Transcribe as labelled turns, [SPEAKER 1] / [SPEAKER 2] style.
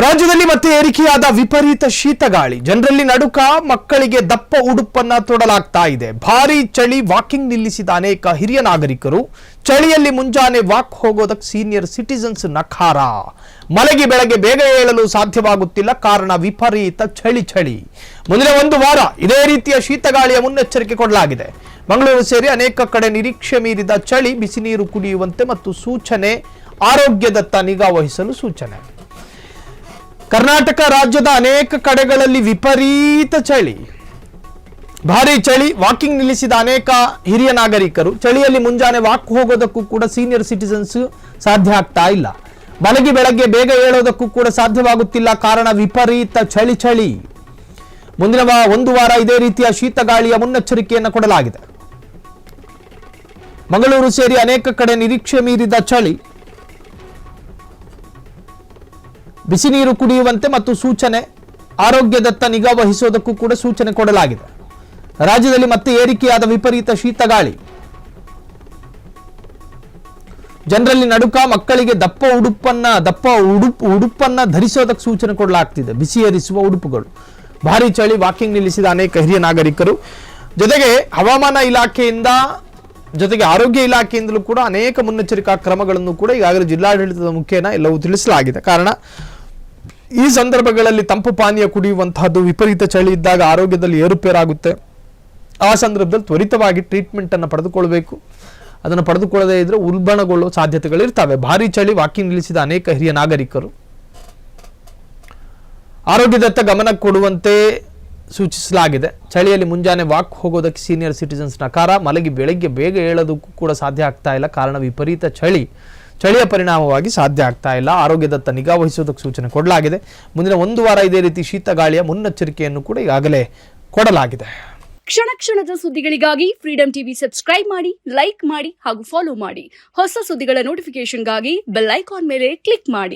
[SPEAKER 1] ರಾಜ್ಯದಲ್ಲಿ ಮತ್ತೆ ಏರಿಕೆಯಾದ ವಿಪರೀತ ಶೀತಗಾಳಿ, ಜನರಲ್ಲಿ ನಡುಕ, ಮಕ್ಕಳಿಗೆ ದಪ್ಪ ಉಡುಪನ್ನ ತೊಡಲಾಗ್ತಾ ಇದೆ. ಭಾರೀ ಚಳಿ, ವಾಕಿಂಗ್ ನಿಲ್ಲಿಸಿದ ಅನೇಕ ಹಿರಿಯ ನಾಗರಿಕರು. ಚಳಿಯಲ್ಲಿ ಮುಂಜಾನೆ ವಾಕ್ ಹೋಗೋದಕ್ಕೆ ಸೀನಿಯರ್ ಸಿಟಿಜನ್ಸ್ ನಖಾರ. ಮಲಗಿ ಬೆಳಗ್ಗೆ ಬೇಗ ಏಳಲು ಸಾಧ್ಯವಾಗುತ್ತಿಲ್ಲ, ಕಾರಣ ವಿಪರೀತ ಚಳಿ. ಮುಂದಿನ ಒಂದು ವಾರ ಇದೇ ರೀತಿಯ ಶೀತಗಾಳಿಯ ಮುನ್ನೆಚ್ಚರಿಕೆ ಕೊಡಲಾಗಿದೆ. ಮಂಗಳೂರು ಸೇರಿ ಅನೇಕ ಕಡೆ ನಿರೀಕ್ಷೆ ಮೀರಿದ ಚಳಿ, ಬಿಸಿ ನೀರು ಕುಡಿಯುವಂತೆ ಮತ್ತು ಸೂಚನೆ, ಆರೋಗ್ಯದತ್ತ ನಿಗಾ ವಹಿಸಲು ಸೂಚನೆ. ಕರ್ನಾಟಕ ರಾಜ್ಯದ ಅನೇಕ ಕಡೆಗಳಲ್ಲಿ ವಿಪರೀತ ಚಳಿ, ಭಾರಿ ಚಳಿ, ವಾಕಿಂಗ್ ನಿಲ್ಲಿಸಿದ ಅನೇಕ ಹಿರಿಯ ನಾಗರಿಕರು. ಚಳಿಯಲ್ಲಿ ಮುಂಜಾನೆ ವಾಕ್ ಹೋಗೋದಕ್ಕೂ ಕೂಡ ಸೀನಿಯರ್ ಸಿಟಿಜನ್ಸ್ ಸಾಧ್ಯ ಆಗ್ತಾ ಇಲ್ಲ. ಮಲಗಿ ಬೆಳಗ್ಗೆ ಬೇಗ ಏಳೋದಕ್ಕೂ ಕೂಡ ಸಾಧ್ಯವಾಗುತ್ತಿಲ್ಲ, ಕಾರಣ ವಿಪರೀತ ಚಳಿ. ಮುಂದಿನ ಒಂದು ವಾರ ಇದೇ ರೀತಿಯ ಶೀತಗಾಳಿಯ ಮುನ್ನೆಚ್ಚರಿಕೆಯನ್ನು ಕೊಡಲಾಗಿದೆ. ಮಂಗಳೂರು ಸೇರಿ ಅನೇಕ ಕಡೆ ನಿರೀಕ್ಷೆ ಮೀರಿದ ಚಳಿ, ಬಿಸಿ ನೀರು ಕುಡಿಯುವಂತೆ ಮತ್ತು ಸೂಚನೆ, ಆರೋಗ್ಯದತ್ತ ನಿಗಾ ವಹಿಸುವುದಕ್ಕೂ ಕೂಡ ಸೂಚನೆ ಕೊಡಲಾಗಿದೆ. ರಾಜ್ಯದಲ್ಲಿ ಮತ್ತೆ ಏರಿಕೆಯಾದ ವಿಪರೀತ ಶೀತಗಾಳಿ, ಜನರಲ್ಲಿ ನಡುಕ, ಮಕ್ಕಳಿಗೆ ದಪ್ಪ ಉಡುಪನ್ನ ಧರಿಸೋದಕ್ಕೆ ಸೂಚನೆ ಕೊಡಲಾಗ್ತಿದೆ. ಬಿಸಿ ಏರಿಸುವ ಉಡುಪುಗಳು. ಭಾರಿ ಚಳಿ, ವಾಕಿಂಗ್ ನಿಲ್ಲಿಸಿದ ಅನೇಕ ಹಿರಿಯ ನಾಗರಿಕರು. ಜೊತೆಗೆ ಹವಾಮಾನ ಇಲಾಖೆಯಿಂದ, ಜೊತೆಗೆ ಆರೋಗ್ಯ ಇಲಾಖೆಯಿಂದಲೂ ಕೂಡ ಅನೇಕ ಮುನ್ನೆಚ್ಚರಿಕಾ ಕ್ರಮಗಳನ್ನು ಕೂಡ ಈಗಾಗಲೇ ಜಿಲ್ಲಾಡಳಿತದ ಮುಖೇನ ಎಲ್ಲವೂ ತಿಳಿಸಲಾಗಿದೆ. ಕಾರಣ ಈ ಸಂದರ್ಭಗಳಲ್ಲಿ ತಂಪು ಪಾನೀಯ ಕುಡಿಯುವಂತಹದ್ದು, ವಿಪರೀತ ಚಳಿ ಇದ್ದಾಗ ಆರೋಗ್ಯದಲ್ಲಿ ಏರುಪೇರಾಗುತ್ತೆ. ಆ ಸಂದರ್ಭದಲ್ಲಿ ತ್ವರಿತವಾಗಿ ಟ್ರೀಟ್ಮೆಂಟ್ ಅನ್ನು ಪಡೆದುಕೊಳ್ಬೇಕು. ಅದನ್ನು ಪಡೆದುಕೊಳ್ಳದೇ ಇದ್ರೆ ಉಲ್ಬಣಗೊಳ್ಳುವ ಸಾಧ್ಯತೆಗಳಿರ್ತವೆ. ಭಾರಿ ಚಳಿ, ವಾಕಿಂಗ್ ನಿಲ್ಲಿಸಿದ ಅನೇಕ ಹಿರಿಯ ನಾಗರಿಕರು ಆರೋಗ್ಯದತ್ತ ಗಮನ ಕೊಡುವಂತೆ ಸೂಚಿಸಲಾಗಿದೆ. ಚಳಿಯಲ್ಲಿ ಮುಂಜಾನೆ ವಾಕ್ ಹೋಗೋದಕ್ಕೆ ಸೀನಿಯರ್ ಸಿಟಿಜನ್ಸ್ ನಕಾರ. ಮಲಗಿ ಬೆಳಗ್ಗೆ ಬೇಗ ಏಳೋದಕ್ಕೂ ಕೂಡ ಸಾಧ್ಯ ಆಗ್ತಾ ಇಲ್ಲ, ಕಾರಣ ವಿಪರೀತ ಚಳಿಯ ಪರಿಣಾಮವಾಗಿ ಸಾಧ್ಯ ಆಗ್ತಾ ಇಲ್ಲ. ಆರೋಗ್ಯದತ್ತ ನಿಗಾ ವಹಿಸುವುದಕ್ಕೆ ಸೂಚನೆ ಕೊಡಲಾಗಿದೆ. ಮುಂದಿನ ಒಂದು ವಾರ ಇದೇ ರೀತಿ ಶೀತಗಾಳಿಯ ಮುನ್ನೆಚ್ಚರಿಕೆಯನ್ನು ಕೂಡ ಈಗಾಗಲೇ ಕೊಡಲಾಗಿದೆ.
[SPEAKER 2] ಕ್ಷಣದ ಸುದ್ದಿಗಳಿಗಾಗಿ ಫ್ರೀಡಂ ಟಿವಿ ಸಬ್ಸ್ಕ್ರೈಬ್ ಮಾಡಿ, ಲೈಕ್ ಮಾಡಿ ಹಾಗೂ ಫಾಲೋ ಮಾಡಿ. ಹೊಸ ಸುದ್ದಿಗಳ ನೋಟಿಫಿಕೇಶನ್ಗಾಗಿ ಬೆಲ್ ಐಕಾನ್ ಮೇಲೆ ಕ್ಲಿಕ್ ಮಾಡಿ.